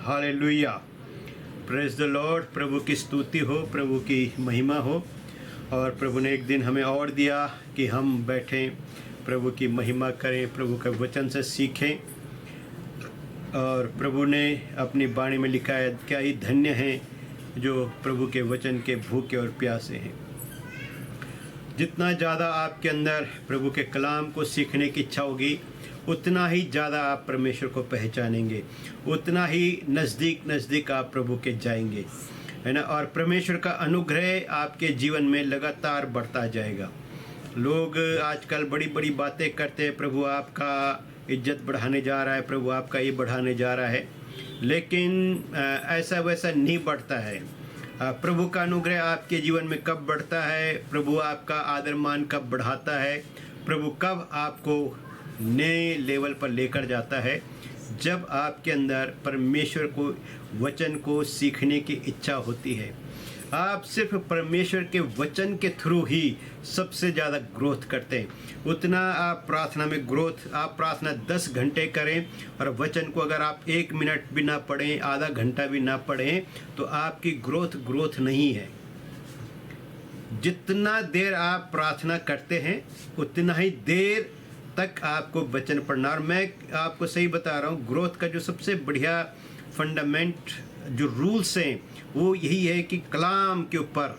Hallelujah. Praise the lord. प्रभु की स्तुति हो, प्रभु की महिमा हो। और प्रभु ने एक दिन हमें और दिया कि हम बैठें, प्रभु की महिमा करें, प्रभु के वचन से सीखें। और प्रभु ने अपनी वाणी में लिखा है, क्या ही धन्य हैं जो प्रभु के वचन के भूखे और प्यासे हैं। जितना ज़्यादा आपके अंदर प्रभु के कलाम को सीखने की इच्छा होगी, उतना ही ज़्यादा आप परमेश्वर को पहचानेंगे, उतना ही नज़दीक आप प्रभु के जाएंगे, है ना। और परमेश्वर का अनुग्रह आपके जीवन में लगातार बढ़ता जाएगा। लोग आजकल बड़ी बड़ी बातें करते हैं, प्रभु आपका इज्जत बढ़ाने जा रहा है, प्रभु आपका ये बढ़ाने जा रहा है, लेकिन ऐसा वैसा नहीं बढ़ता है। प्रभु का अनुग्रह आपके जीवन में कब बढ़ता है, प्रभु आपका आदर मान कब बढ़ाता है, प्रभु कब आपको नए लेवल पर लेकर जाता है, जब आपके अंदर परमेश्वर को वचन को सीखने की इच्छा होती है। आप सिर्फ परमेश्वर के वचन के थ्रू ही सबसे ज़्यादा ग्रोथ करते हैं। उतना आप प्रार्थना में ग्रोथ, आप प्रार्थना 10 घंटे करें और वचन को अगर आप 1 मिनट भी ना पढ़ें, आधा घंटा भी ना पढ़ें, तो आपकी ग्रोथ नहीं है। जितना देर आप प्रार्थना करते हैं, उतना ही देर तक आपको वचन पढ़ना। और मैं आपको सही बता रहा हूँ, ग्रोथ का जो सबसे बढ़िया फंडामेंट जो रूल्स हैं वो यही है कि कलाम के ऊपर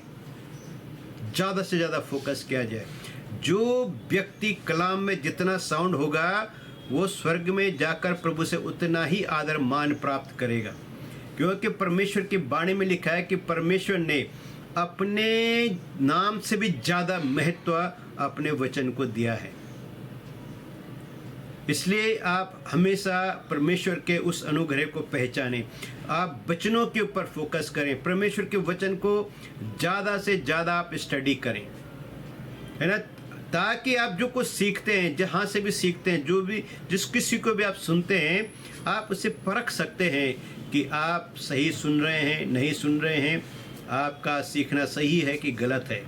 ज़्यादा से ज़्यादा फोकस किया जाए। जो व्यक्ति कलाम में जितना साउंड होगा, वो स्वर्ग में जाकर प्रभु से उतना ही आदर मान प्राप्त करेगा। क्योंकि परमेश्वर की वाणी में लिखा है कि परमेश्वर ने अपने नाम से भी ज़्यादा महत्व अपने वचन को दिया है। इसलिए आप हमेशा परमेश्वर के उस अनुग्रह को पहचानें। आप वचनों के ऊपर फोकस करें, परमेश्वर के वचन को ज़्यादा से ज़्यादा आप स्टडी करें, है ना, ताकि आप जो कुछ सीखते हैं, जहाँ से भी सीखते हैं, जो भी जिस किसी को भी आप सुनते हैं, आप उसे परख सकते हैं कि आप सही सुन रहे हैं, नहीं सुन रहे हैं, आपका सीखना सही है कि गलत है।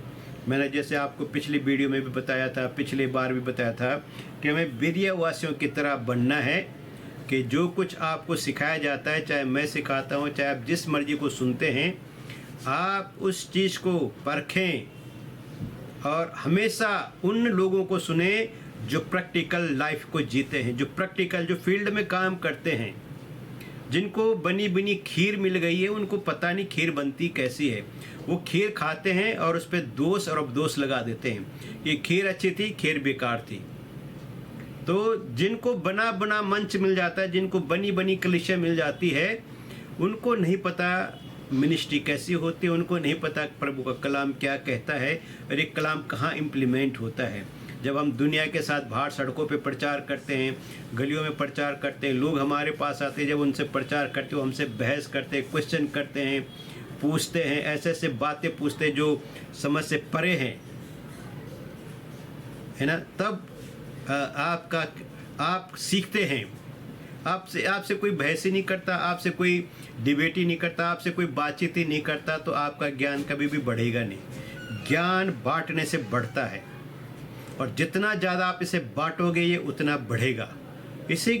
मैंने जैसे आपको पिछली वीडियो में भी बताया था, पिछले बार भी बताया था कि हमें वीर्यवासियों की तरह बनना है कि जो कुछ आपको सिखाया जाता है, चाहे मैं सिखाता हूँ, चाहे आप जिस मर्जी को सुनते हैं, आप उस चीज़ को परखें और हमेशा उन लोगों को सुने जो प्रैक्टिकल लाइफ को जीते हैं, जो प्रैक्टिकल जो फील्ड में काम करते हैं। जिनको बनी बनी खीर मिल गई है, उनको पता नहीं खीर बनती कैसी है। वो खीर खाते हैं और उस पर दोष और अपदोष लगा देते हैं, ये खीर अच्छी थी, खीर बेकार थी। तो जिनको बना बना मंच मिल जाता है, जिनको बनी बनी कलीसिया मिल जाती है, उनको नहीं पता मिनिस्ट्री कैसी होती है, उनको नहीं पता प्रभु का कलाम क्या कहता है और एक कलाम कहाँ इम्प्लीमेंट होता है। जब हम दुनिया के साथ बाहर सड़कों पे प्रचार करते हैं, गलियों में प्रचार करते हैं, लोग हमारे पास आते हैं, जब उनसे प्रचार करते हो, हमसे बहस करते हैं, क्वेश्चन करते हैं, पूछते हैं, ऐसे ऐसे बातें पूछते हैं जो समझ से परे हैं, है ना। तब आप सीखते हैं। आपसे कोई बहस ही नहीं करता, आपसे कोई डिबेट ही नहीं करता, आपसे कोई बातचीत ही नहीं करता, तो आपका ज्ञान कभी भी बढ़ेगा नहीं। ज्ञान बांटने से बढ़ता है और जितना ज़्यादा आप इसे बांटोगे, ये उतना बढ़ेगा। इसे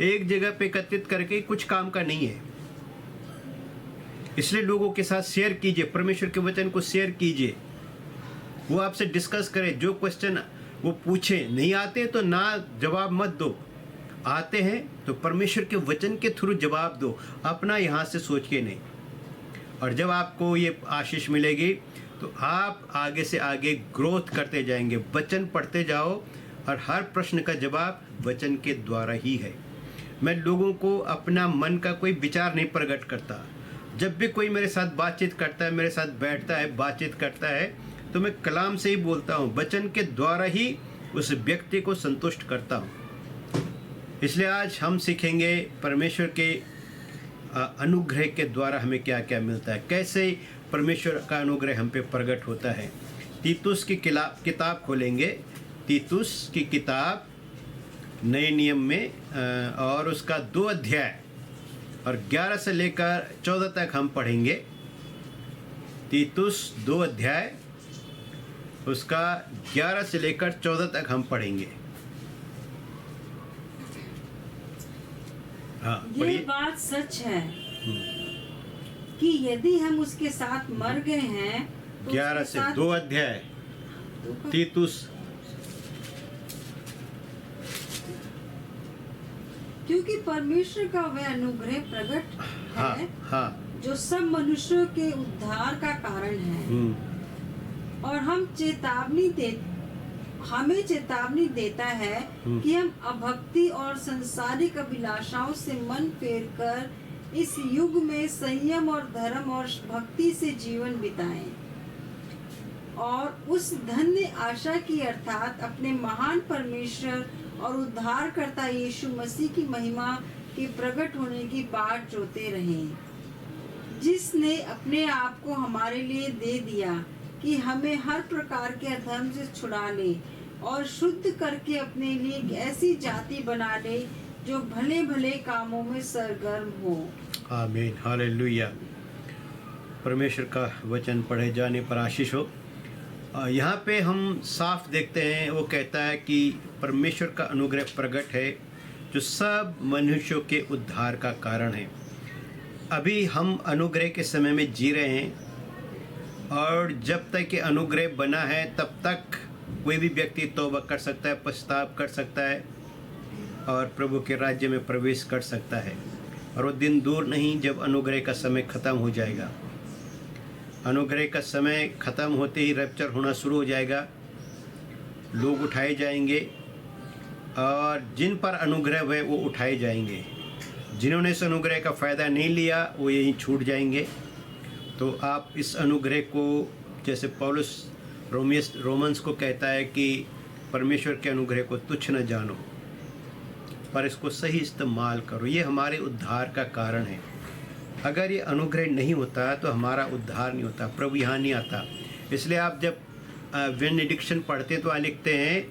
एक जगह पे एकत्रित करके कुछ काम का नहीं है। इसलिए लोगों के साथ शेयर कीजिए, परमेश्वर के वचन को शेयर कीजिए, वो आपसे डिस्कस करें, जो क्वेश्चन वो पूछें। नहीं आते तो ना जवाब मत दो, आते हैं तो परमेश्वर के वचन के थ्रू जवाब दो, अपना यहाँ से सोच के नहीं। और जब आपको ये आशीष मिलेगी तो आप आगे से आगे ग्रोथ करते जाएंगे। वचन पढ़ते जाओ और हर प्रश्न का जवाब वचन के द्वारा ही है। मैं लोगों को अपना मन का कोई विचार नहीं प्रकट करता। जब भी कोई मेरे साथ बातचीत करता है, मेरे साथ बैठता है, बातचीत करता है, तो मैं कलाम से ही बोलता हूँ, वचन के द्वारा ही उस व्यक्ति को संतुष्ट करता हूँ। इसलिए आज हम सीखेंगे परमेश्वर के अनुग्रह के द्वारा हमें क्या क्या मिलता है, कैसे परमेश्वर का अनुग्रह हम पे प्रकट होता है। तीतुस की किताब खोलेंगे, तीतुस की किताब नए नियम में, और उसका 2 अध्याय और 11 से लेकर 14 तक हम पढ़ेंगे। तीतुस 2 अध्याय, उसका 11 से लेकर 14 तक हम पढ़ेंगे। हाँ ये पढ़िए। बात सच है कि यदि हम उसके साथ मर गए हैं तो 11 उसके से साथ 2 अध्याय तीतुस। क्योंकि परमेश्वर का वह अनुग्रह प्रकट हाँ है हाँ। जो सब मनुष्यों के उद्धार का कारण है और हमें चेतावनी देता है कि हम अभक्ति और संसारिक अभिलाषाओं से मन फेर कर इस युग में संयम और धर्म और भक्ति से जीवन बिताएं और उस धन्य आशा की अर्थात अपने महान परमेश्वर और उद्धारकर्ता यीशु मसीह की महिमा के प्रकट होने की बाट जोते रहें, जिसने अपने आप को हमारे लिए दे दिया कि हमें हर प्रकार के अधर्म से छुड़ा ले और शुद्ध करके अपने लिए एक ऐसी जाति बना ले जो भले भले कामों में सरगर्म हो। आमीन, हालेलुया। परमेश्वर का वचन पढ़े जाने पर आशीष हो। यहाँ पे हम साफ देखते हैं, वो कहता है कि परमेश्वर का अनुग्रह प्रकट है जो सब मनुष्यों के उद्धार का कारण है। अभी हम अनुग्रह के समय में जी रहे हैं और जब तक ये अनुग्रह बना है तब तक कोई भी व्यक्ति तौबा कर सकता है, पछतावा कर सकता है और प्रभु के राज्य में प्रवेश कर सकता है। और वो दिन दूर नहीं जब अनुग्रह का समय ख़त्म हो जाएगा। अनुग्रह का समय ख़त्म होते ही रैप्चर होना शुरू हो जाएगा, लोग उठाए जाएंगे और जिन पर अनुग्रह हुए वो उठाए जाएंगे। जिन्होंने इस अनुग्रह का फ़ायदा नहीं लिया वो यहीं छूट जाएंगे। तो आप इस अनुग्रह को, जैसे पौलुस रोमन्स को कहता है कि परमेश्वर के अनुग्रह को तुच्छ न जानो पर इसको सही इस्तेमाल करो, ये हमारे उद्धार का कारण है। अगर ये अनुग्रह नहीं होता तो हमारा उद्धार नहीं होता, प्रभु यहाँ नहीं आता। इसलिए आप जब बेनेडिक्शन पढ़ते तो लिखते हैं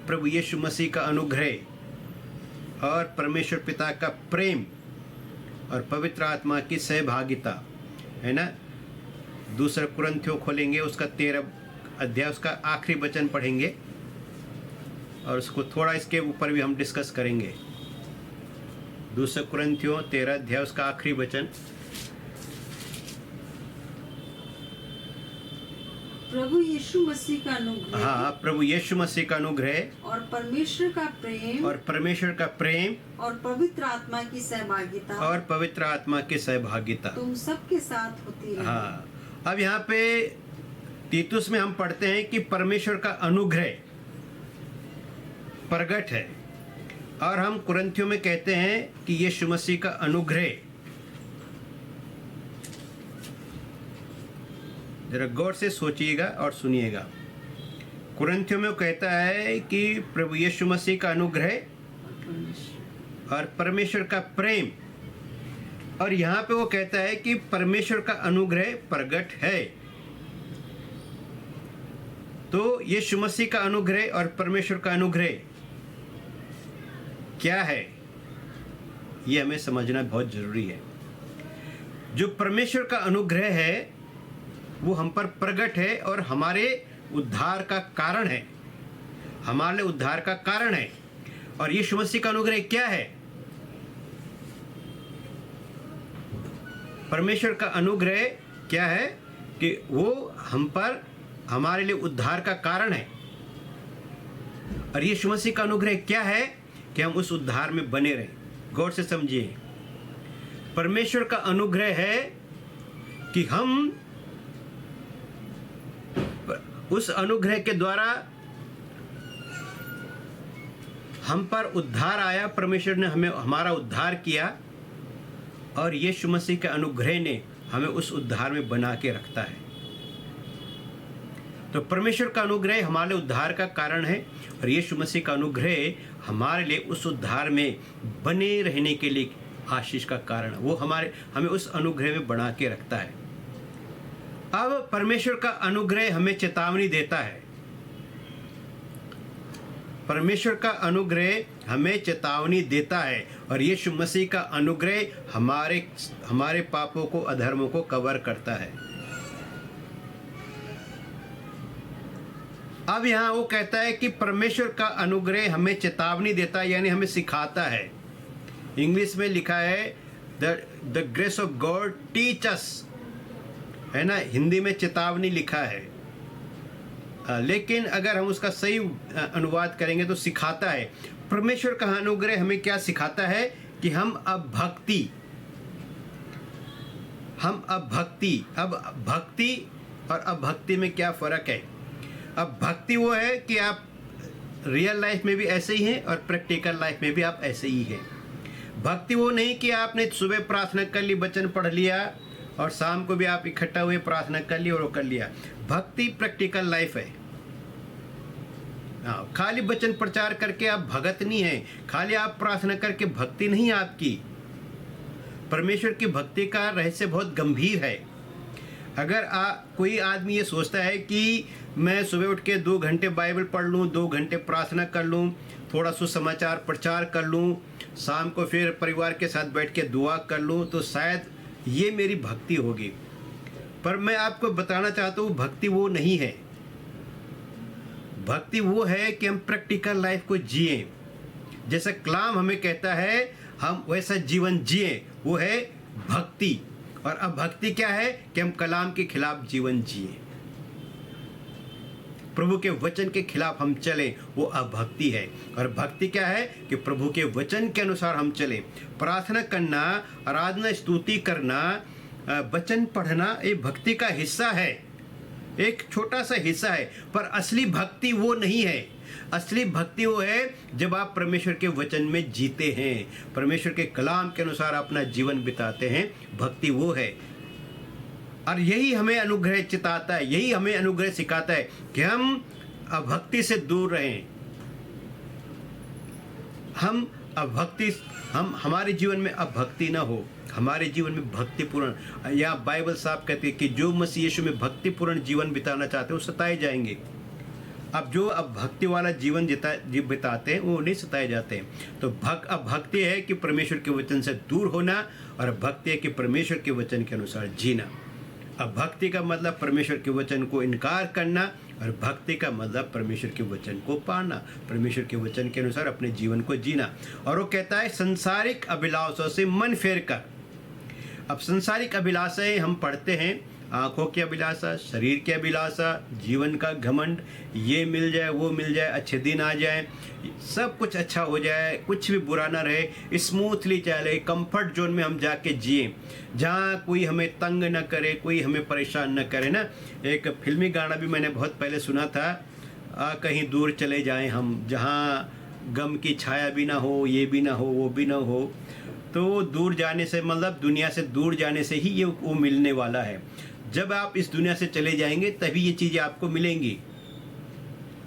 प्रभु यीशु मसीह का अनुग्रह और परमेश्वर पिता का प्रेम और पवित्र आत्मा की सहभागिता, है ना। दूसरा कुरिन्थियों खोलेंगे, उसका 13 अध्याय, उसका आखिरी वचन पढ़ेंगे और उसको थोड़ा इसके ऊपर भी हम डिस्कस करेंगे। दूसरा कुरिन्थियों 13 अध्याय, उसका आखिरी वचन। प्रभु यीशु मसीह का अनुग्रह, हाँ, प्रभु यीशु मसीह का अनुग्रह और परमेश्वर का प्रेम और पवित्र आत्मा की सहभागिता तुम सबके साथ होती रहे। हाँ, अब यहाँ पे तीतुस में हम पढ़ते हैं कि परमेश्वर का अनुग्रह प्रकट है और हम कुरिन्थियों में कहते हैं कि यीशु मसीह का अनुग्रह। जरा गौर से सोचिएगा और सुनिएगा। कुरिन्थियों में वो कहता है कि प्रभु यीशु मसीह का अनुग्रह और परमेश्वर का प्रेम, और यहाँ पे वो कहता है कि परमेश्वर का अनुग्रह प्रकट है। तो यीशु मसीह का अनुग्रह और परमेश्वर का अनुग्रह क्या है, ये हमें समझना बहुत जरूरी है। जो परमेश्वर का अनुग्रह है वो हम पर प्रकट है और हमारे उद्धार का कारण है, हमारे उद्धार का कारण है। और यीशु मसीह का अनुग्रह क्या है? परमेश्वर का अनुग्रह क्या है कि वो हम पर, हमारे लिए उद्धार का कारण है। और यीशु मसीह का अनुग्रह क्या है कि हम उस उद्धार में बने रहें। गौर से समझिए, परमेश्वर का अनुग्रह है कि हम उस अनुग्रह के द्वारा हम पर उद्धार आया, परमेश्वर ने हमें हमारा उद्धार किया और यीशु मसीह के अनुग्रह ने हमें उस उद्धार में बना के रखता है। तो परमेश्वर का अनुग्रह हमारे उद्धार का कारण है और यीशु मसीह का अनुग्रह हमारे लिए उस उद्धार में बने रहने के लिए आशीष का कारण, वो हमें उस अनुग्रह में बना के रखता है। अब परमेश्वर का अनुग्रह हमें चेतावनी देता है। परमेश्वर का अनुग्रह हमें चेतावनी देता है और यीशु मसीह का अनुग्रह हमारे पापों को, अधर्मों को कवर करता है। अब यहाँ वो कहता है कि परमेश्वर का अनुग्रह हमें चेतावनी देता है, यानी हमें सिखाता है इंग्लिश में लिखा है the grace of God teach us, है ना, हिंदी में चेतावनी लिखा है। लेकिन अगर हम उसका सही अनुवाद करेंगे तो सिखाता है। परमेश्वर का अनुग्रह हमें क्या सिखाता है कि अब भक्ति और अभक्ति में क्या फ़र्क है। अब भक्ति वो है कि आप रियल लाइफ में भी ऐसे ही हैं और प्रैक्टिकल लाइफ में भी आप ऐसे ही हैं। भक्ति वो नहीं कि आपने सुबह प्रार्थना कर ली, वचन पढ़ लिया और शाम को भी आप इकट्ठा हुए प्रार्थना कर ली और वो कर लिया। भक्ति प्रैक्टिकल लाइफ है। हाँ, खाली वचन प्रचार करके आप भगत नहीं है, खाली आप प्रार्थना करके भक्ति नहीं आपकी। परमेश्वर की भक्ति का रहस्य बहुत गंभीर है। अगर कोई आदमी ये सोचता है कि मैं सुबह उठ के 2 घंटे बाइबल पढ़ लूँ, 2 घंटे प्रार्थना कर लूँ, थोड़ा सुसमाचार प्रचार कर लूँ, शाम को फिर परिवार के साथ बैठ के दुआ कर लूँ, तो शायद ये मेरी भक्ति होगी। पर मैं आपको बताना चाहता हूँ भक्ति वो नहीं है। भक्ति वो है कि हम प्रैक्टिकल लाइफ को जिए, जैसा कलाम हमें कहता है हम वैसा जीवन जिए, वो है भक्ति। और अभक्ति क्या है कि हम कलाम के खिलाफ जीवन जिए, प्रभु के वचन के खिलाफ हम चलें, वो अभक्ति है। और भक्ति क्या है कि प्रभु के वचन के अनुसार हम चलें। प्रार्थना करना, आराधना, स्तुति करना, वचन पढ़ना, ये भक्ति का हिस्सा है, एक छोटा सा हिस्सा है। पर असली भक्ति वो नहीं है। असली भक्ति वो है जब आप परमेश्वर के वचन में जीते हैं, परमेश्वर के कलाम के अनुसार अपना जीवन बिताते हैं, भक्ति वो है। और यही हमें अनुग्रह चिताता है, यही हमें अनुग्रह सिखाता है कि हम अभक्ति से दूर रहें। हमारे जीवन में अभक्ति ना हो, हमारे जीवन में भक्तिपूर्ण, या बाइबल साहब कहती है कि जो मसीह यीशु में भक्तिपूर्ण जीवन बिताना चाहते हैं वो सताए जाएंगे। अब जो भक्ति वाला जीवन बिताते हैं वो नहीं सताए जाते हैं। तो भक्ति है कि परमेश्वर के वचन से दूर होना, और भक्ति है कि परमेश्वर के वचन के अनुसार जीना। अब भक्ति का मतलब परमेश्वर के वचन को इनकार करना, और भक्ति का मतलब परमेश्वर के वचन को पाना, परमेश्वर के वचन के अनुसार अपने जीवन को जीना। और वो कहता है संसारिक अभिलाषों से मन फेर कर। अब संसारिक अभिलाषाएं हम पढ़ते हैं, आँखों की अभिलाषा, शरीर की अभिलाषा, जीवन का घमंड, ये मिल जाए, वो मिल जाए, अच्छे दिन आ जाए, सब कुछ अच्छा हो जाए, कुछ भी बुरा ना रहे, स्मूथली चले, कंफर्ट जोन में हम जाके जिए, जहाँ कोई हमें तंग न करे, कोई हमें परेशान न करे ना। एक फिल्मी गाना भी मैंने बहुत पहले सुना था, कहीं दूर चले जाएं हम, जहाँ गम की छाया भी ना हो, ये भी ना हो, वो भी ना हो। तो दूर जाने से मतलब दुनिया से दूर जाने से ही ये वो मिलने वाला है। जब आप इस दुनिया से चले जाएंगे तभी ये चीज़ें आपको मिलेंगी,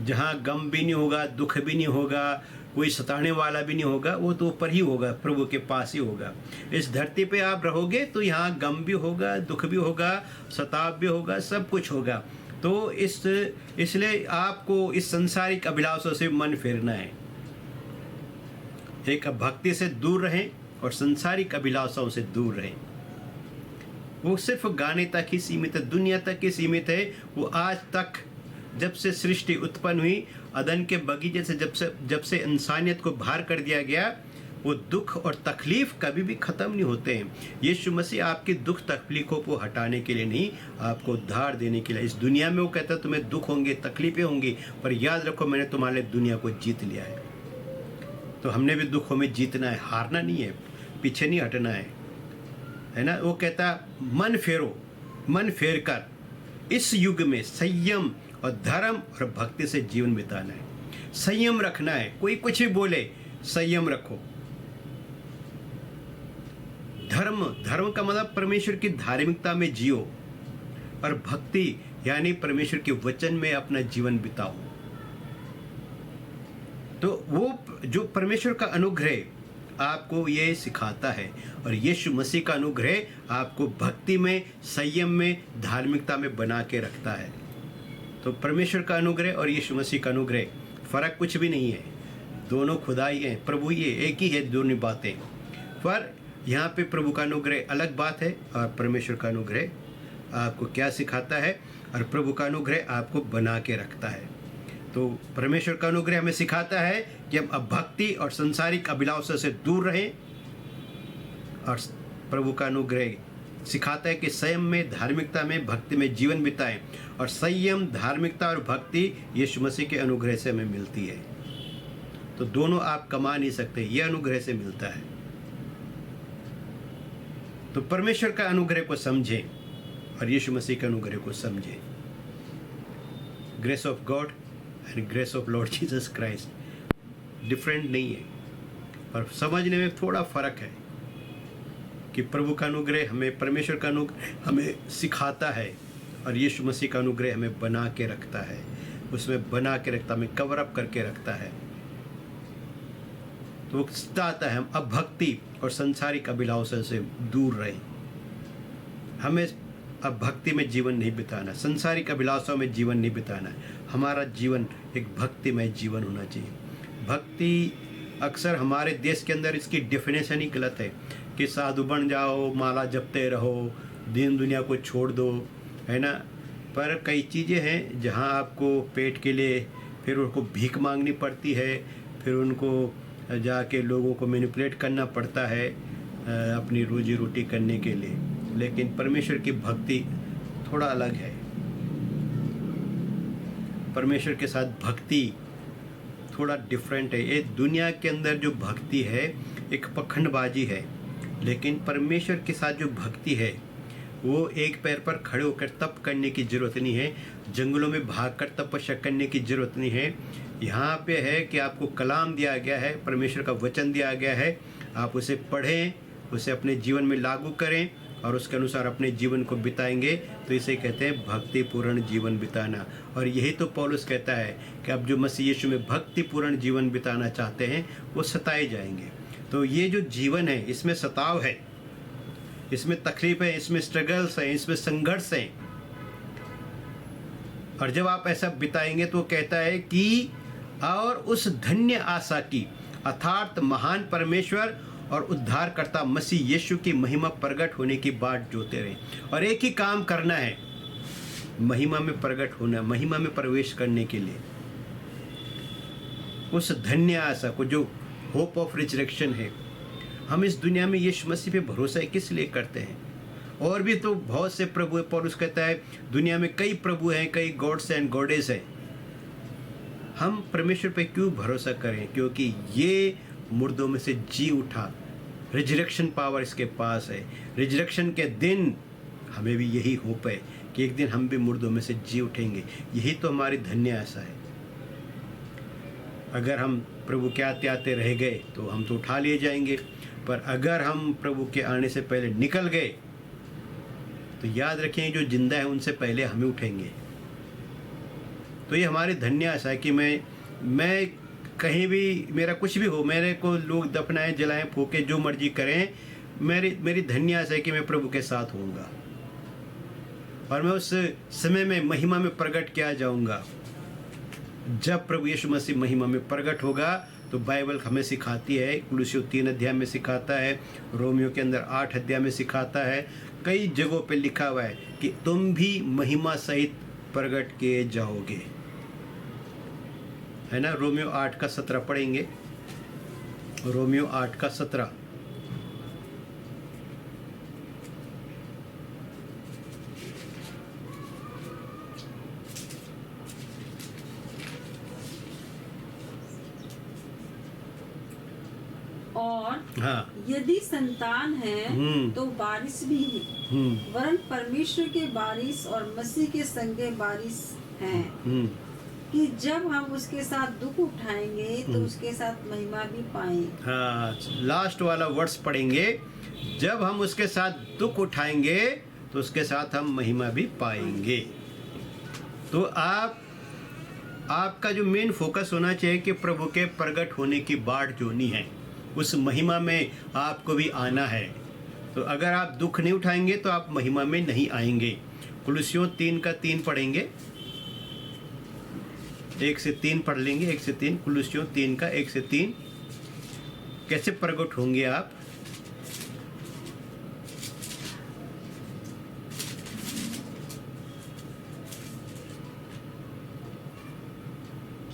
जहाँ गम भी नहीं होगा, दुख भी नहीं होगा, कोई सताने वाला भी नहीं होगा, वो तो ऊपर ही होगा, प्रभु के पास ही होगा। इस धरती पे आप रहोगे तो यहाँ गम भी होगा, दुख भी होगा, सताव भी होगा, सब कुछ होगा। तो इसलिए आपको इस संसारिक अभिलाषों से मन फेरना है। एक भक्ति से दूर रहें और संसारिक अभिलाषाओं से दूर रहें। वो सिर्फ गाने तक ही सीमित है, दुनिया तक ही सीमित है। वो आज तक जब से सृष्टि उत्पन्न हुई, अदन के बगीचे से जब से इंसानियत को बाहर कर दिया गया, वो दुख और तकलीफ कभी भी ख़त्म नहीं होते हैं। यीशु मसीह आपकी दुख तकलीफ़ों को हटाने के लिए नहीं, आपको उद्धार देने के लिए इस दुनिया में वो कहता है तुम्हें दुख होंगे, तकलीफ़ें होंगी, पर याद रखो मैंने तुम्हारे दुनिया को जीत लिया है। तो हमने भी दुखों में जीतना है, हारना नहीं है, पीछे नहीं हटना है ना। वो कहता मन फेरो, मन फेर कर इस युग में संयम और धर्म और भक्ति से जीवन बिताना है। संयम रखना है, कोई कुछ भी बोले संयम रखो। धर्म का मतलब परमेश्वर की धार्मिकता में जियो, और भक्ति यानी परमेश्वर के वचन में अपना जीवन बिताओ। तो वो जो परमेश्वर का अनुग्रह आपको ये सिखाता है, और यीशु मसीह का अनुग्रह आपको भक्ति में, संयम में, धार्मिकता में बना के रखता है। तो परमेश्वर का अनुग्रह और यीशु मसीह का अनुग्रह फ़र्क कुछ भी नहीं है, दोनों खुदा ही हैं, प्रभु ही है, एक ही है दोनों बातें। पर यहाँ पे प्रभु का अनुग्रह अलग बात है, और परमेश्वर का अनुग्रह आपको क्या सिखाता है, और प्रभु का अनुग्रह आपको बना के रखता है। तो परमेश्वर का अनुग्रह हमें सिखाता है कि हम अब भक्ति और संसारिक अभिलाषों से दूर रहें, और प्रभु का अनुग्रह सिखाता है कि संयम में, धार्मिकता में, भक्ति में जीवन बिताएं। और संयम, धार्मिकता और भक्ति यीशु मसीह के अनुग्रह से हमें मिलती है। तो दोनों आप कमा नहीं सकते, यह अनुग्रह से मिलता है। तो परमेश्वर का अनुग्रह को समझें और यीशु मसीह के अनुग्रह को समझें। Grace of God and grace of Lord Jesus Christ different नहीं है, पर समझने में थोड़ा फर्क है कि प्रभु का अनुग्रह हमें, परमेश्वर का अनुग्रह हमें सिखाता है और यीशु मसीह का अनुग्रह हमें बना के रखता है, उसमें बना के रखता, हमें कवर अप करके रखता है। तो वो सिखाता है हम अब भक्ति और संसारिक अभिलाषा से दूर रहें। हमें अब भक्ति में जीवन नहीं बिताना, संसारिक अभिलाषाओं में जीवन नहीं बिताना। हमारा जीवन एक भक्तिमय जीवन होना चाहिए। भक्ति अक्सर हमारे देश के अंदर इसकी डेफिनेशन ही गलत है कि साधु बन जाओ, माला जपते रहो, दीन दुनिया को छोड़ दो, है ना। पर कई चीज़ें हैं जहाँ आपको पेट के लिए फिर उनको भीख मांगनी पड़ती है, फिर उनको जाके लोगों को मैनिपुलेट करना पड़ता है अपनी रोजी रोटी करने के लिए। लेकिन परमेश्वर की भक्ति थोड़ा अलग है। परमेश्वर के साथ भक्ति थोड़ा डिफरेंट है। ये दुनिया के अंदर जो भक्ति है एक पखंडबाजी है, लेकिन परमेश्वर के साथ जो भक्ति है वो एक पैर पर खड़े होकर तप करने की ज़रूरत नहीं है, जंगलों में भागकर तपस्या करने की ज़रूरत नहीं है। यहाँ पे है कि आपको कलाम दिया गया है, परमेश्वर का वचन दिया गया है, आप उसे पढ़ें, उसे अपने जीवन में लागू करें और उसके अनुसार अपने जीवन को बिताएंगे। तो इसे कहते हैं भक्तिपूर्ण जीवन बिताना। और यही तो पौलुस कहता है कि अब जो मसीह यीशु में भक्तिपूर्ण जीवन बिताना चाहते हैं वो सताए जाएंगे। तो ये जो जीवन है इसमें सताव है, इसमें तकलीफ है, इसमें स्ट्रगल्स हैं, इसमें संघर्ष हैं। और जब आप ऐसा बिताएंगे तो कहता है कि और उस धन्य आशा की अर्थात महान परमेश्वर और उद्धारकर्ता मसीह यीशु की महिमा प्रकट होने की बाट जोते रहें। और एक ही काम करना है, महिमा में प्रकट होना, महिमा में प्रवेश करने के लिए उस धन्य आशा को जो होप ऑफ रिजरेक्शन है। हम इस दुनिया में यीशु मसीह पे भरोसा किस लिए करते हैं? और भी तो बहुत से प्रभु है। पौलुस कहता है दुनिया में कई प्रभु हैं, कई गॉड्स एंड गॉडेस हैं। हम परमेश्वर पे क्यों भरोसा करें? क्योंकि ये मुर्दों में से जी उठा, रिजरेक्शन पावर इसके पास है। रिजरेक्शन के दिन हमें भी यही होप है कि एक दिन हम भी मुर्दों में से जी उठेंगे। यही तो हमारी धन्य आशा है। अगर हम प्रभु के आते आते रह गए तो हम तो उठा लिए जाएंगे, पर अगर हम प्रभु के आने से पहले निकल गए तो याद रखें जो जिंदा है उनसे पहले हमें उठेंगे। तो ये हमारी धन्य आशा है कि मैं कहीं भी, मेरा कुछ भी हो, मेरे को लोग दफनाएं, जलाएं, फूकें, जो मर्जी करें, मेरी धन्य आशा है कि मैं प्रभु के साथ होऊंगा और मैं उस समय में महिमा में प्रकट किया जाऊंगा। जब प्रभु यीशु मसीह महिमा में प्रकट होगा तो बाइबल हमें सिखाती है, कुलुस्सियों 3 अध्याय में सिखाता है, रोमियो के अंदर 8 अध्याय में सिखाता है, कई जगहों पे लिखा हुआ है कि तुम भी महिमा सहित प्रकट किए जाओगे, है ना। रोमियो 8 का 17 पढ़ेंगे, रोमियो 8 का 17। और हाँ, यदि संतान है तो बारिश भी है, वरन परमेश्वर के बारिश और मसीह के संगे बारिश है कि जब हम उसके साथ दुख उठाएंगे तो उसके साथ महिमा भी पाएं। हाँ, लास्ट वाला वर्ड्स पढ़ेंगे, जब हम उसके साथ दुख उठाएंगे तो उसके साथ हम महिमा भी पाएंगे। तो आपका जो मेन फोकस होना चाहिए कि प्रभु के प्रकट होने की बाट जोनी है, उस महिमा में आपको भी आना है। तो अगर आप दुख नहीं उठाएंगे तो आप महिमा में नहीं आएंगे। कुलुस्सियों 3 का 3 पढ़ेंगे, 1 से 3 पढ़ लेंगे, 1 से 3, कुलुस्सियों 3 का 1 से 3। कैसे प्रकट होंगे आप?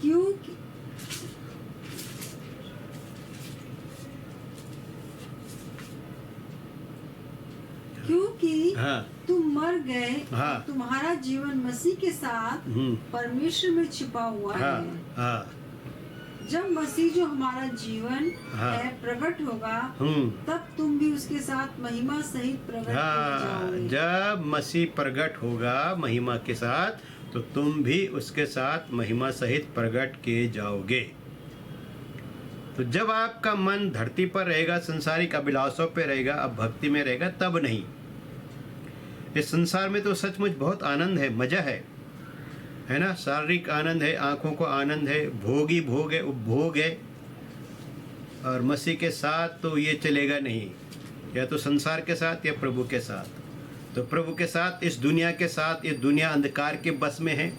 क्योंकि क्योंकि हाँ तुम मर गए, हाँ। तुम्हारा जीवन मसीह के साथ परमेश्वर में छिपा हुआ हाँ है। हाँ जब मसीह जो हमारा जीवन हाँ। है प्रकट होगा, हम्म तब तुम भी उसके साथ महिमा सहित प्रकट किए हाँ। जाओगे। जब मसीह प्रकट होगा महिमा के साथ, तो तुम भी उसके साथ महिमा सहित प्रकट किए जाओगे। तो जब आपका मन धरती पर रहेगा, संसारिक अभिलाषों पे रहेगा, अब भक्ति में रहेगा, तब नहीं। इस संसार में तो सचमुच बहुत आनंद है, मजा है ना। शारीरिक आनंद है, आंखों को आनंद है, भोगी भोग है, उपभोग है। और मसीह के साथ तो ये चलेगा नहीं, या तो संसार के साथ या प्रभु के साथ। तो प्रभु के साथ, इस दुनिया के साथ, ये दुनिया अंधकार के बस में है।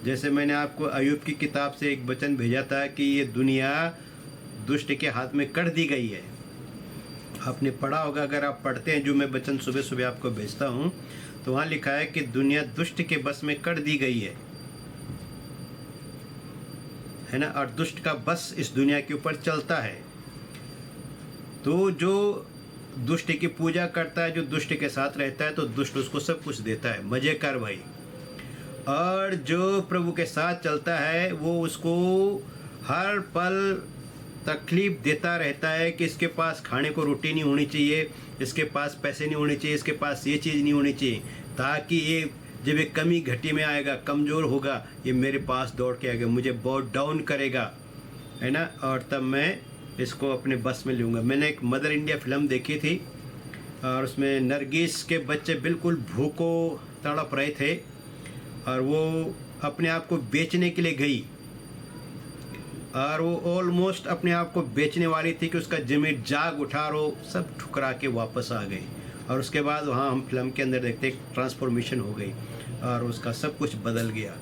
जैसे मैंने आपको अय्यूब की किताब से एक वचन भेजा था कि ये दुनिया दुष्ट के हाथ में कर दी गई है। आपने पढ़ा होगा, अगर आप पढ़ते हैं जो मैं वचन सुबह सुबह आपको भेजता हूँ, तो वहाँ लिखा है कि दुनिया दुष्ट के बस में कर दी गई है ना। और दुष्ट का बस इस दुनिया के ऊपर चलता है। तो जो दुष्ट की पूजा करता है, जो दुष्ट के साथ रहता है, तो दुष्ट उसको सब कुछ देता है, मजे कर भाई। और जो प्रभु के साथ चलता है, वो उसको हर पल तकलीफ देता रहता है कि इसके पास खाने को रोटी नहीं होनी चाहिए, इसके पास पैसे नहीं होने चाहिए, इसके पास ये चीज़ नहीं होनी चाहिए, ताकि ये जब एक कमी घटी में आएगा, कमज़ोर होगा, ये मेरे पास दौड़ के आएगा, मुझे बहुत डाउन करेगा, है ना। और तब मैं इसको अपने बस में लूँगा। मैंने एक मदर इंडिया फिल्म देखी थी, और उसमें नरगिस के बच्चे बिल्कुल भूखों तड़प रहे थे, और वो अपने आप को बेचने के लिए गई, और वो ऑलमोस्ट अपने आप को बेचने वाली थी कि उसका ज़मीर जाग उठा, और वो सब ठुकरा के वापस आ गई। और उसके बाद वहाँ हम फिल्म के अंदर देखते एक ट्रांसफॉर्मेशन हो गई, और उसका सब कुछ बदल गया।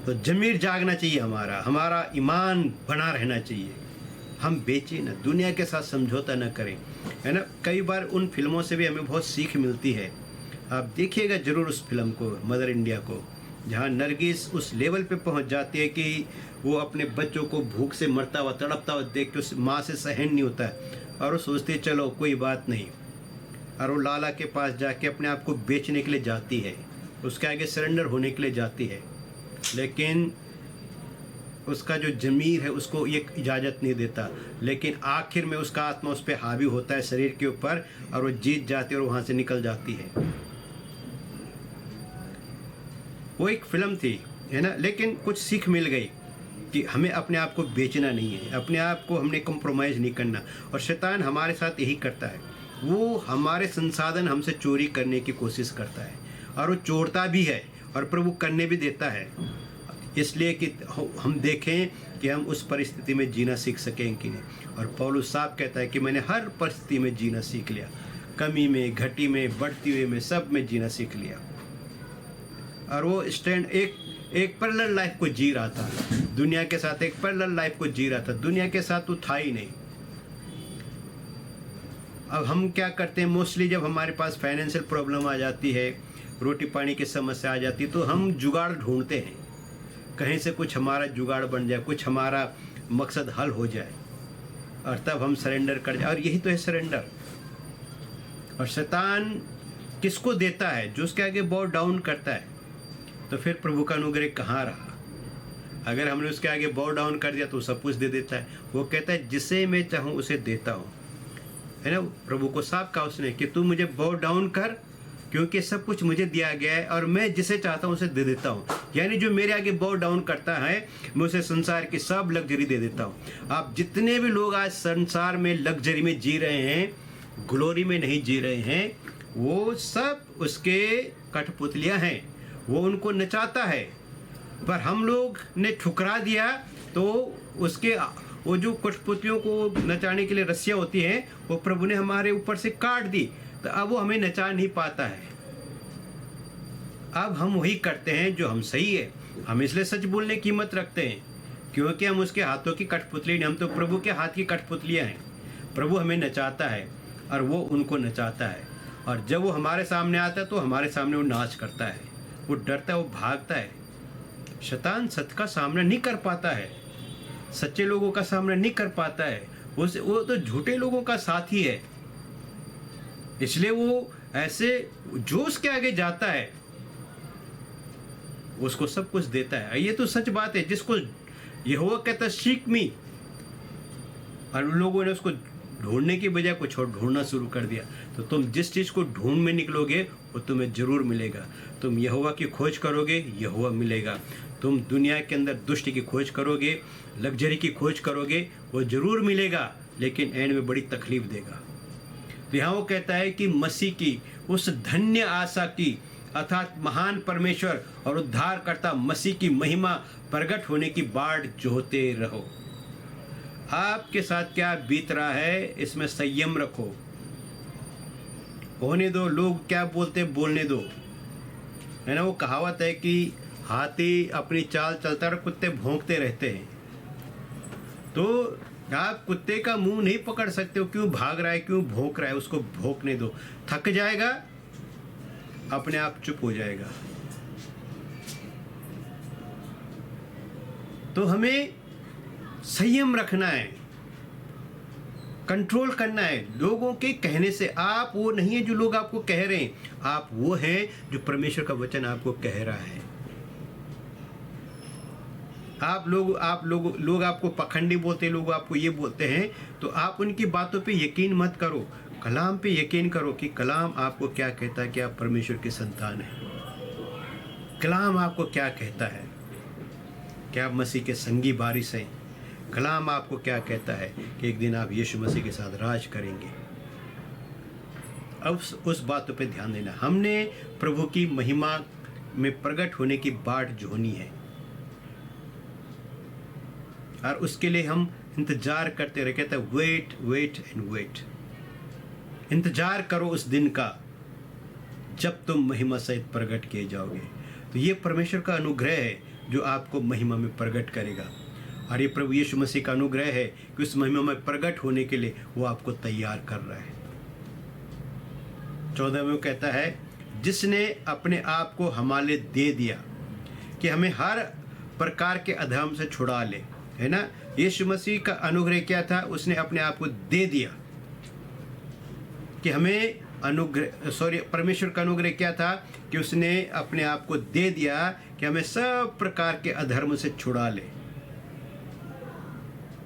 तो ज़मीर जागना चाहिए, हमारा ईमान बना रहना चाहिए। हम बेचें ना, दुनिया के साथ समझौता न करें, है ना। कई बार उन फिल्मों से भी हमें बहुत सीख मिलती है। आप देखिएगा ज़रूर उस फिल्म को, मदर इंडिया को, जहाँ नरगिस उस लेवल पे पहुँच जाती है कि वो अपने बच्चों को भूख से मरता हुआ, तड़पता हुआ देख के उस माँ से सहन नहीं होता है, और वो सोचती है चलो कोई बात नहीं, और वो लाला के पास जाके अपने आप को बेचने के लिए जाती है, उसके आगे सरेंडर होने के लिए जाती है। लेकिन उसका जो ज़मीर है उसको ये इजाज़त नहीं देता, लेकिन आखिर में उसका आत्मा उस पर हावी होता है शरीर के ऊपर, और वो जीत जाती है और वहाँ से निकल जाती है। वो एक फिल्म थी, है ना। लेकिन कुछ सीख मिल गई कि हमें अपने आप को बेचना नहीं है, अपने आप को हमने कॉम्प्रोमाइज़ नहीं करना। और शैतान हमारे साथ यही करता है, वो हमारे संसाधन हमसे चोरी करने की कोशिश करता है, और वो चोरता भी है, और प्रभु करने भी देता है, इसलिए कि हम देखें कि हम उस परिस्थिति में जीना सीख सकें कि नहीं। और पौलुस साहब कहता है कि मैंने हर परिस्थिति में जीना सीख लिया, कमी में, घटी में, बढ़ती हुई में, सब में जीना सीख लिया। और वो स्टैंड एक पैरेलल लाइफ को जी रहा था, दुनिया के साथ एक पैरेलल लाइफ को जी रहा था, दुनिया के साथ तो था ही नहीं। अब हम क्या करते हैं, मोस्टली जब हमारे पास फाइनेंशियल प्रॉब्लम आ जाती है, रोटी पानी की समस्या आ जाती है, तो हम जुगाड़ ढूंढते हैं, कहीं से कुछ हमारा जुगाड़ बन जाए, कुछ हमारा मकसद हल हो जाए, और तब हम सरेंडर कर जाए। और यही तो है सरेंडर। और शैतान किसको देता है? जो उसके आगे बहुत डाउन करता है। तो फिर प्रभु का अनुग्रह कहाँ रहा? अगर हमने उसके आगे बहुत डाउन कर दिया तो सब कुछ दे देता है। वो कहता है जिसे मैं चाहूँ उसे देता हूँ, है ना। प्रभु को साफ कहा उसने कि तू मुझे बहुत डाउन कर, क्योंकि सब कुछ मुझे दिया गया है, और मैं जिसे चाहता हूँ उसे दे देता हूँ। यानी जो मेरे आगे बहुत डाउन करता है, मैं उसे संसार की सब लग्जरी दे देता हूँ। आप जितने भी लोग आज संसार में लग्जरी में जी रहे हैं, ग्लोरी में नहीं जी रहे हैं, वो सब उसके कठपुतलियाँ हैं, वो उनको नचाता है। पर हम लोग ने ठुकरा दिया, तो उसके वो जो कठपुतलियों को नचाने के लिए रस्सियाँ होती हैं, वो प्रभु ने हमारे ऊपर से काट दी, तो अब वो हमें नचा नहीं पाता है। अब हम वही करते हैं जो हम सही है। हम इसलिए सच बोलने की हिम्मत रखते हैं क्योंकि हम उसके हाथों की कठपुतली नहीं, हम तो प्रभु के हाथ की कठपुतलियाँ हैं। प्रभु हमें नचाता है और वो उनको नचाता है, और जब वो हमारे सामने आता है तो हमारे सामने वो नाच करता है, वो डरता है, वो भागता है। शैतान सत्य का सामना नहीं कर पाता है, सच्चे लोगों का सामना नहीं कर पाता है, वो तो झूठे लोगों का साथी है। इसलिए वो ऐसे जो उसके आगे जाता है उसको सब कुछ देता है। ये तो सच बात है, जिसको यहोवा कहता है सीक मी, और उन लोगों ने उसको ढूंढने की बजाय कुछ और ढूंढना शुरू कर दिया। तो तुम जिस चीज़ को ढूंढ में निकलोगे वो तुम्हें जरूर मिलेगा। तुम यहोवा की खोज करोगे, यहोवा मिलेगा। तुम दुनिया के अंदर दुष्ट की खोज करोगे, लग्जरी की खोज करोगे, वो जरूर मिलेगा, लेकिन एंड में बड़ी तकलीफ देगा। तो यहाँ वो कहता है कि मसीह की उस धन्य आशा की, अर्थात महान परमेश्वर और उद्धारकर्ता मसीह की महिमा प्रकट होने की बाट जोहते रहो। आपके साथ क्या बीत रहा है, इसमें संयम रखो। होने दो, लोग क्या बोलते बोलने दो, है ना। वो कहावत है कि हाथी अपनी चाल चलता और कुत्ते भौंकते रहते हैं। तो आप कुत्ते का मुंह नहीं पकड़ सकते हो, क्यों भाग रहा है, क्यों भौंक रहा है, उसको भौंकने दो। थक जाएगा, अपने आप चुप हो जाएगा। तो हमें संयम रखना है, कंट्रोल करना है लोगों के कहने से। आप वो नहीं है जो लोग आपको कह रहे हैं, आप वो हैं जो परमेश्वर का वचन आपको कह रहा है। लोग आपको पखंडी बोलते हैं, लोग आपको ये बोलते हैं, तो आप उनकी बातों पे यकीन मत करो, कलाम पे यकीन करो कि कलाम आपको क्या कहता है कि आप परमेश्वर की संतान हैं। कलाम आपको क्या कहता है कि आप मसीह के संगी बारिश हैं। कलाम आपको क्या कहता है कि एक दिन आप यीशु मसीह के साथ राज करेंगे। अब उस बातों पे ध्यान देना। हमने प्रभु की महिमा में प्रकट होने की बाट जोहनी है, और उसके लिए हम इंतजार करते रहे। कहता है वेट वेट एंड वेट। इंतजार करो उस दिन का जब तुम महिमा सहित प्रकट किए जाओगे। तो ये परमेश्वर का अनुग्रह है जो आपको महिमा में प्रकट करेगा, और ये प्रभु यीशु मसीह का अनुग्रह है कि उस महिमा में प्रकट होने के लिए वो आपको तैयार कर रहा है। 14 में कहता है जिसने अपने आप को हमारे लिए दे दिया कि हमें हर प्रकार के अधर्म से छुड़ा ले, है ना। यीशु मसीह का अनुग्रह क्या था, उसने अपने आप को दे दिया कि हमें परमेश्वर का अनुग्रह क्या था कि उसने अपने आप को दे दिया कि हमें सब प्रकार के अधर्म से छुड़ा ले।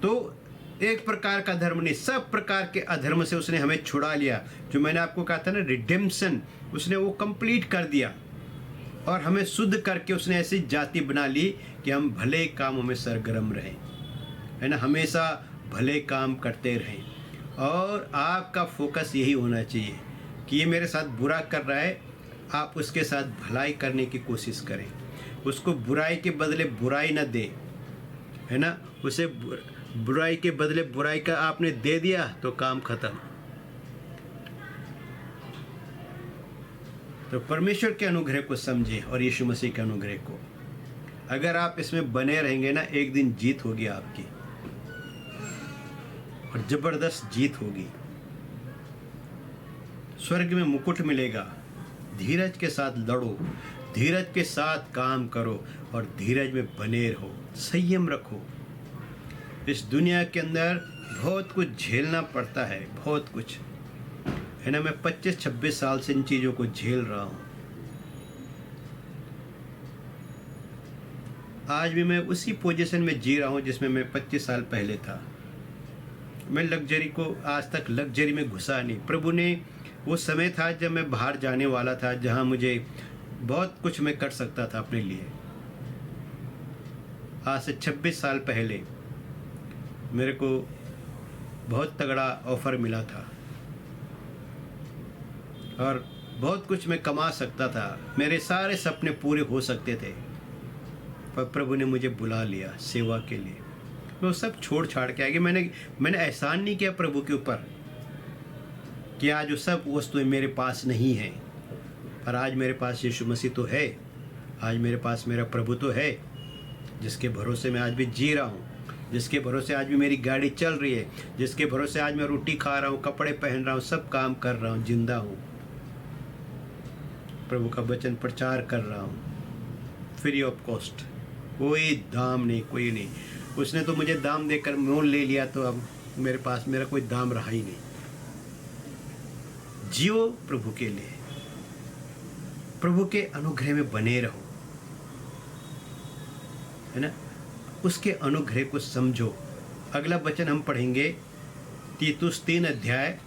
तो एक प्रकार का धर्म नहीं, सब प्रकार के अधर्म से उसने हमें छुड़ा लिया। जो मैंने आपको कहा था ना, रिडेम्पशन, उसने वो कंप्लीट कर दिया, और हमें शुद्ध करके उसने ऐसी जाति बना ली कि हम भले कामों में सरगर्म रहें, है ना। हमेशा भले काम करते रहें, और आपका फोकस यही होना चाहिए कि ये मेरे साथ बुरा कर रहा है, आप उसके साथ भलाई करने की कोशिश करें। उसको बुराई के बदले बुराई ना दें, है ना। उसे बुराई के बदले बुराई का आपने दे दिया तो काम खत्म। तो परमेश्वर के अनुग्रह को समझें और यीशु मसीह के अनुग्रह को। अगर आप इसमें बने रहेंगे ना, एक दिन जीत होगी आपकी, और जबरदस्त जीत होगी। स्वर्ग में मुकुट मिलेगा। धीरज के साथ लड़ो, धीरज के साथ काम करो, और धीरज में बने रहो, संयम रखो। इस दुनिया के अंदर बहुत कुछ झेलना पड़ता है, बहुत कुछ, है ना। मैं 25-26 साल से इन चीज़ों को झेल रहा हूँ। आज भी मैं उसी पोजीशन में जी रहा हूँ जिसमें मैं 25 साल पहले था। मैं लग्जरी को, आज तक लग्जरी में घुसा नहीं। प्रभु ने, वो समय था जब मैं बाहर जाने वाला था, जहाँ मुझे बहुत कुछ मैं कर सकता था अपने लिए। आज से 26 साल पहले मेरे को बहुत तगड़ा ऑफर मिला था, और बहुत कुछ मैं कमा सकता था, मेरे सारे सपने पूरे हो सकते थे, पर प्रभु ने मुझे बुला लिया सेवा के लिए। मैं वो सब छोड़ छाड़ के आगे, मैंने एहसान नहीं किया प्रभु के ऊपर कि आज वो सब वस्तुएं मेरे पास नहीं हैं, पर आज मेरे पास यीशु मसीह तो है। आज मेरे पास मेरा प्रभु तो है, जिसके भरोसे मैं आज भी जी रहा हूँ, जिसके भरोसे आज भी मेरी गाड़ी चल रही है, जिसके भरोसे आज मैं रोटी खा रहा हूँ, कपड़े पहन रहा हूँ, सब काम कर रहा हूँ, जिंदा हूँ, प्रभु का वचन प्रचार कर रहा हूँ फ्री ऑफ कॉस्ट। कोई दाम नहीं, कोई नहीं। उसने तो मुझे दाम देकर मोल ले लिया, तो अब मेरे पास मेरा कोई दाम रहा ही नहीं। जियो प्रभु के लिए, प्रभु के अनुग्रह में बने रहो, है ना, उसके अनुग्रह को समझो। अगला वचन हम पढ़ेंगे तीतुस 3 अध्याय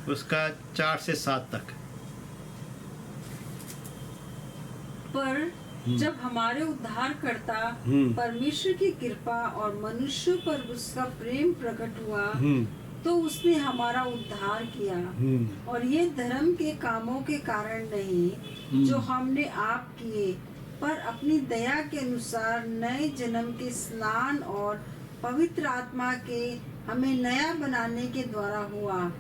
उसका 4 से 7 तक। पर जब हमारे उद्धारकर्ता परमेश्वर की कृपा और मनुष्यों पर उसका प्रेम प्रकट हुआ, तो उसने हमारा उद्धार किया, और ये धर्म के कामों के कारण नहीं जो हमने आप किए, पर अपनी दया के अनुसार नए जन्म के स्नान और पवित्र आत्मा के हमें नया बनाने के द्वारा हुआ,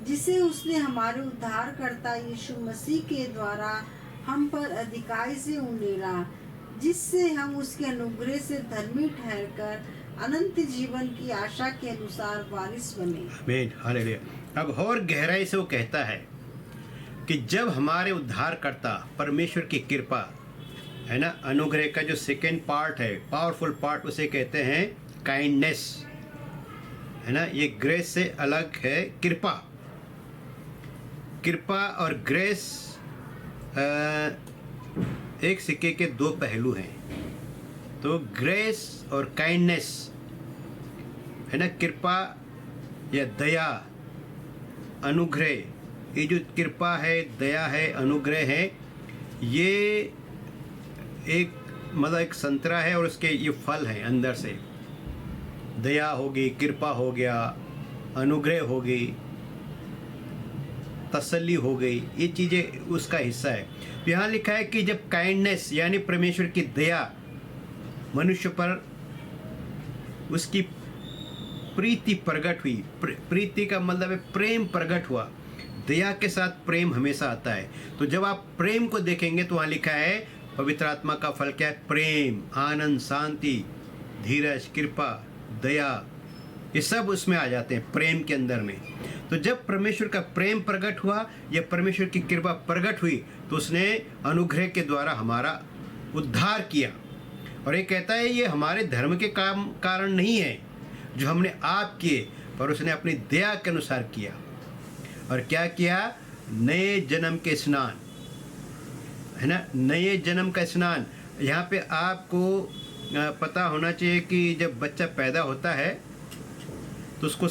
जिसे उसने हमारे उद्धारकर्ता यीशु मसीह के द्वारा हम पर अधिकाई से उंडेला, जिससे हम उसके अनुग्रह से धर्मी ठहरकर अनंत जीवन की आशा के अनुसार वारिस बने। आमीन, हालेलुया। अब और गहराई से वो कहता है कि जब हमारे उद्धारकर्ता परमेश्वर की कृपा, है ना, अनुग्रह का जो सेकेंड पार्ट है, पावरफुल पार्ट, उसे कहते हैं काइंडनेस, है ना। ये ग्रेस से अलग है कृपा। कृपा और ग्रेस एक सिक्के के 2 पहलू हैं। तो ग्रेस और काइंडनेस, है ना, कृपा या दया, अनुग्रह, ये जो कृपा है, दया है, अनुग्रह है, ये एक मतलब एक संतरा है और उसके ये फल हैं अंदर से। दया होगी, कृपा हो गया, अनुग्रह होगी, तसल्ली हो गई, ये चीज़ें उसका हिस्सा है। तो यहाँ लिखा है कि जब काइंडनेस यानी परमेश्वर की दया मनुष्य पर उसकी प्रीति प्रकट हुई, प्रीति का मतलब है प्रेम प्रकट हुआ। दया के साथ प्रेम हमेशा आता है। तो जब आप प्रेम को देखेंगे तो वहाँ लिखा है पवित्र आत्मा का फल क्या है? प्रेम, आनंद, शांति, धीरज, कृपा, दया, ये सब उसमें आ जाते हैं प्रेम के अंदर में। तो जब परमेश्वर का प्रेम प्रकट हुआ या परमेश्वर की कृपा प्रकट हुई तो उसने अनुग्रह के द्वारा हमारा उद्धार किया। और ये कहता है ये हमारे धर्म के काम कारण नहीं है जो हमने आप किए, पर उसने अपनी दया के अनुसार किया। और क्या किया? नए जन्म के स्नान, है ना, नए जन्म का स्नान। यहाँ पे आपको पता होना चाहिए कि जब बच्चा पैदा होता है तो उसको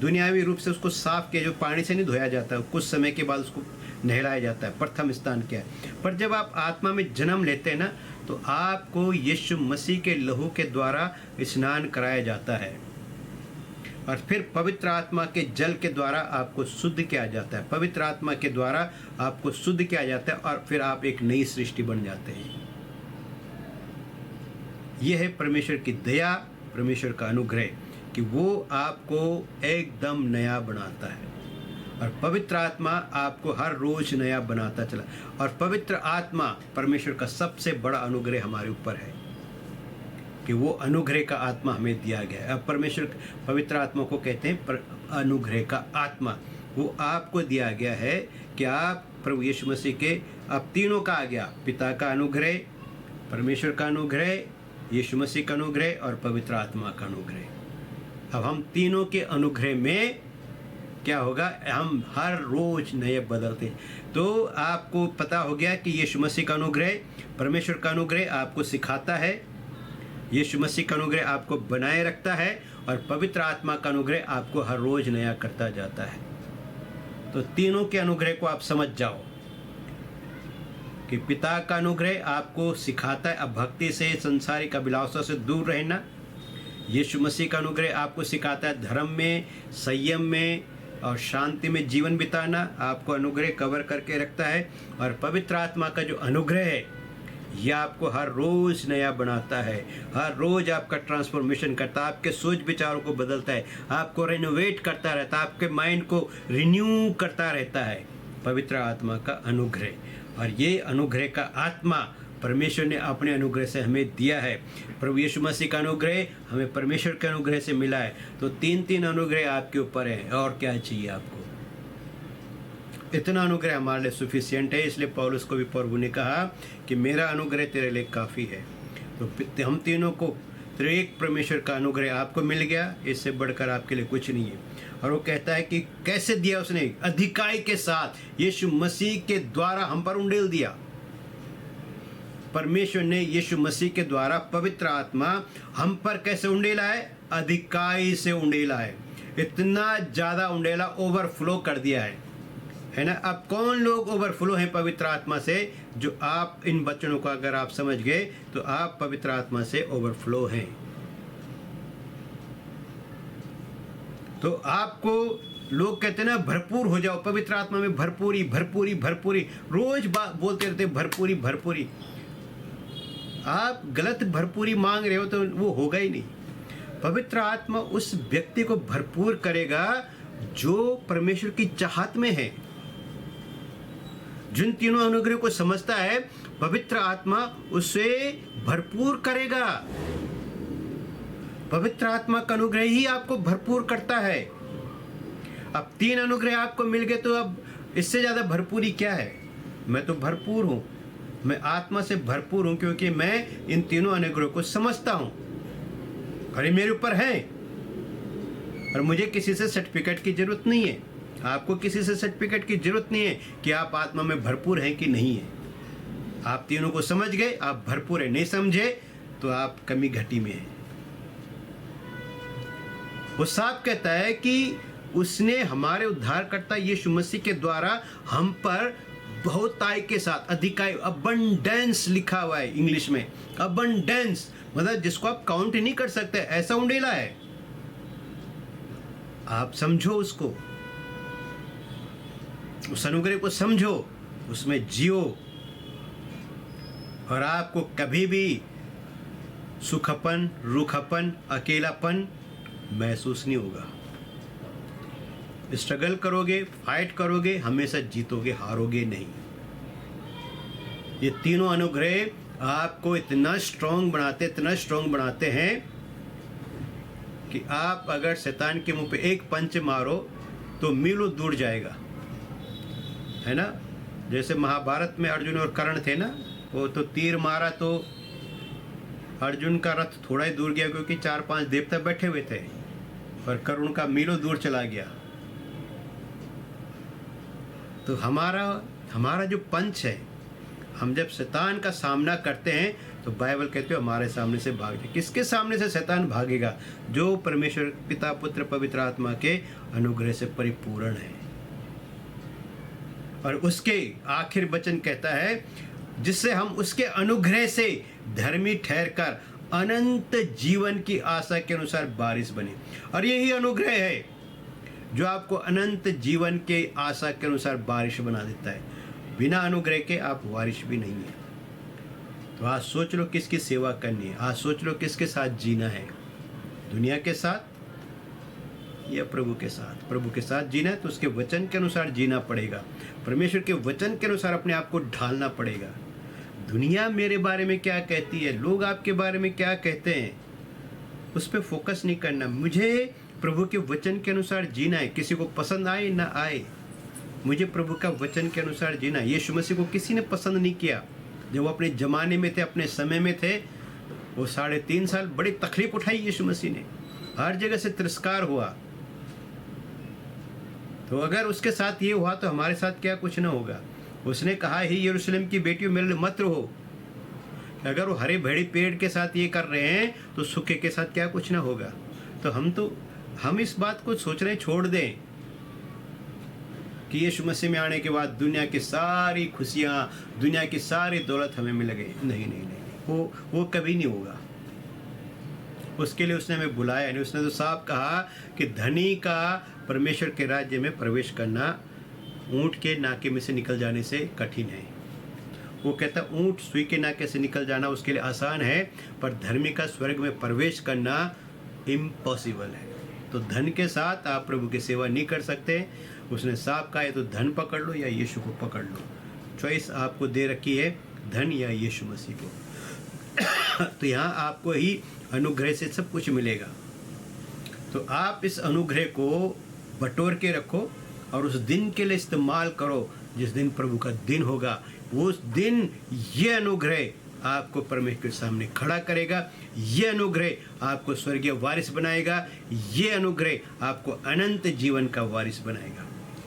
दुनियावी रूप से उसको साफ किया, जो पानी से नहीं धोया जाता, कुछ समय के बाद उसको नहलाया जाता है, प्रथम स्थान क्या है। पर जब आप आत्मा में जन्म लेते हैं ना तो आपको यीशु मसीह के लहू के द्वारा स्नान कराया जाता है और फिर पवित्र आत्मा के जल के द्वारा आपको शुद्ध किया जाता है। पवित्र आत्मा के द्वारा आपको शुद्ध किया जाता है और फिर आप एक नई सृष्टि बन जाते हैं। यह है परमेश्वर की दया, परमेश्वर का अनुग्रह कि वो आपको एकदम नया बनाता है। और पवित्र आत्मा आपको हर रोज नया बनाता चला। और पवित्र आत्मा परमेश्वर का सबसे बड़ा अनुग्रह हमारे ऊपर है कि वो अनुग्रह का आत्मा हमें दिया गया है। अब परमेश्वर पवित्र आत्मा को कहते हैं अनुग्रह का आत्मा। वो आपको दिया गया है कि आप प्रभु यीशु मसीह के, अब तीनों का आ गया, पिता का अनुग्रह, परमेश्वर का अनुग्रह, यीशु मसीह का अनुग्रह और पवित्र आत्मा का अनुग्रह। अब हम तीनों के अनुग्रह में क्या होगा? हम हर रोज नए बदलते। तो आपको पता हो गया कि यीशु मसीह का अनुग्रह, परमेश्वर का अनुग्रह आपको सिखाता है, यीशु मसीह का अनुग्रह आपको बनाए रखता है और पवित्र आत्मा का अनुग्रह आपको हर रोज नया करता जाता है। तो तीनों के अनुग्रह को आप समझ जाओ कि पिता का अनुग्रह आपको सिखाता है अब भक्ति से, संसारिक अभिलाषा से दूर रहना। यीशु मसीह का अनुग्रह आपको सिखाता है धर्म में, संयम में और शांति में जीवन बिताना, आपको अनुग्रह कवर करके रखता है। और पवित्र आत्मा का जो अनुग्रह है यह आपको हर रोज नया बनाता है, हर रोज आपका ट्रांसफॉर्मेशन करता है, आपके सोच विचारों को बदलता है, आपको रेनोवेट करता रहता है, आपके माइंड को रिन्यू करता रहता है पवित्र आत्मा का अनुग्रह। और ये अनुग्रह का आत्मा परमेश्वर ने अपने अनुग्रह से हमें दिया है। प्रभु यीशु मसीह का अनुग्रह हमें परमेश्वर के अनुग्रह से मिला है। तो तीन तीन अनुग्रह आपके ऊपर है, और क्या चाहिए आपको? इतना अनुग्रह हमारे लिए सफिशिएंट है। इसलिए पौलुस को भी प्रभु ने कहा कि मेरा अनुग्रह तेरे लिए काफ़ी है। तो हम तीनों को तो एक परमेश्वर का अनुग्रह आपको मिल गया, इससे बढ़कर आपके लिए कुछ नहीं है। और वो कहता है कि कैसे दिया उसने, अधिकाई के साथ यीशु मसीह के द्वारा हम पर उंडेल दिया। परमेश्वर ने यीशु मसीह के द्वारा पवित्र आत्मा हम पर कैसे उंडेला है, अधिकाई से उंडेला है। इतना ज्यादा उंडेला, ओवरफ्लो कर दिया है ना। अब कौन लोग ओवरफ्लो हैं पवित्र आत्मा से? जो आप इन वचनों को अगर आप समझ गए तो आप पवित्र आत्मा से ओवरफ्लो हैं। तो आपको लोग कहते हैं ना, भरपूर हो जाओ पवित्र आत्मा में, भरपूरी भरपूरी भरपूरी, रोज बोलते रहते भरपूरी भरपूरी। आप गलत भरपूरी मांग रहे हो तो वो होगा ही नहीं। पवित्र आत्मा उस व्यक्ति को भरपूर करेगा जो परमेश्वर की चाहत में है। जिन तीनों अनुग्रह को समझता है, पवित्र आत्मा उसे भरपूर करेगा। पवित्र आत्मा का अनुग्रह ही आपको भरपूर करता है। अब 3 अनुग्रह आपको मिल गए तो अब इससे ज्यादा भरपूरी क्या है? मैं तो भरपूर हूं, मैं आत्मा से भरपूर हूं, क्योंकि मैं इन तीनों अनुग्रह को समझता हूं और ये मेरे ऊपर है। और मुझे किसी से सर्टिफिकेट की जरूरत नहीं है। आपको किसी से सर्टिफिकेट की जरूरत नहीं है कि आप आत्मा में भरपूर हैं कि नहीं है। आप तीनों को समझ गए, आप भरपूर है। नहीं समझे तो आप कमी घटी में हैं। वो साफ कहता है कि उसने हमारे उद्धारकर्ता यीशु मसीह के द्वारा हम पर बहुताई के साथ, अधिकाई, अबंडेंस लिखा हुआ है इंग्लिश में। अबंडेंस मतलब जिसको आप काउंट ही नहीं कर सकते, ऐसा उंडेला है। आप समझो उसको, उस अनुग्रह को समझो, उसमें जियो, और आपको कभी भी सुखपन, रूखापन, अकेलापन महसूस नहीं होगा। स्ट्रगल करोगे, फाइट करोगे, हमेशा जीतोगे, हारोगे नहीं। ये तीनों अनुग्रह आपको इतना स्ट्रांग बनाते हैं कि आप अगर शैतान के मुंह पे एक पंच मारो तो मीलों दूर जाएगा, है ना। जैसे महाभारत में अर्जुन और कर्ण थे ना, वो तो तीर मारा तो अर्जुन का रथ थोड़ा ही दूर गया, क्योंकि 4-5 देवता बैठे हुए थे, और कर्ण का मीलों दूर चला गया। तो हमारा जो पंच है, हम जब शैतान का सामना करते हैं तो बाइबल कहते हो हमारे सामने से भाग जाए। किसके सामने से शैतान भागेगा? जो परमेश्वर पिता, पुत्र, पवित्र आत्मा के अनुग्रह से परिपूर्ण है। और उसके आखिर वचन कहता है, जिससे हम उसके अनुग्रह से धर्मी ठहरकर अनंत जीवन की आशा के अनुसार वारिस बने। और यही अनुग्रह है जो आपको अनंत जीवन के आशा के अनुसार वारिस बना देता है। बिना अनुग्रह के आप वारिस भी नहीं है। तो आज सोच लो किसकी सेवा करनी है, आज सोच लो किसके साथ जीना है, दुनिया के साथ या प्रभु के साथ। प्रभु के साथ जीना है तो उसके वचन के अनुसार जीना पड़ेगा, परमेश्वर के वचन के अनुसार अपने आप को ढालना पड़ेगा। दुनिया मेरे बारे में क्या कहती है, लोग आपके बारे में क्या कहते हैं, उस पर फोकस नहीं करना। मुझे प्रभु के वचन के अनुसार जीना है, किसी को पसंद आए ना आए, मुझे प्रभु का वचन के अनुसार जीना। यीशु मसीह को किसी ने पसंद नहीं किया। जब वो अपने ज़माने में थे, अपने समय में थे, वो 3.5 साल बड़ी तकलीफ उठाई यीशु मसीह ने, हर जगह से तिरस्कार हुआ। तो अगर उसके साथ ये हुआ तो हमारे साथ क्या कुछ ना होगा। उसने कहा ही, यरूशलेम की बेटियों मेरे लिए मत रहो। अगर वो हरे भरे पेड़ के साथ ये कर रहे हैं तो सूखे के साथ क्या कुछ ना होगा। तो हम इस बात को सोचने छोड़ दें कि यीशु मसीह में आने के बाद दुनिया की सारी खुशियाँ, दुनिया की सारी दौलत हमें मिल गई। नहीं नहीं नहीं, वो कभी नहीं होगा। उसके लिए उसने हमें बुलाया नहीं। उसने तो साफ कहा कि धनी का परमेश्वर के राज्य में प्रवेश करना ऊँट के नाके में से निकल जाने से कठिन है। वो कहता ऊँट सुई के नाके से निकल जाना उसके लिए आसान है, पर धर्मी का स्वर्ग में प्रवेश करना इम्पॉसिबल है। तो धन के साथ आप प्रभु की सेवा नहीं कर सकते। उसने साफ कहा है तो धन पकड़ लो या यीशु को पकड़ लो। चॉइस आपको दे रखी है, धन या यीशु मसीह को। तो यहाँ आपको ही अनुग्रह से सब कुछ मिलेगा। तो आप इस अनुग्रह को बटोर के रखो और उस दिन के लिए इस्तेमाल करो जिस दिन प्रभु का दिन होगा। उस दिन ये अनुग्रह आपको परमेश्वर के सामने खड़ा करेगा। ये अनुग्रह आपको स्वर्गीय वारिस बनाएगा। ये अनुग्रह आपको अनंत जीवन का वारिस बनाएगा।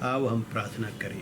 आओ हम प्रार्थना करें।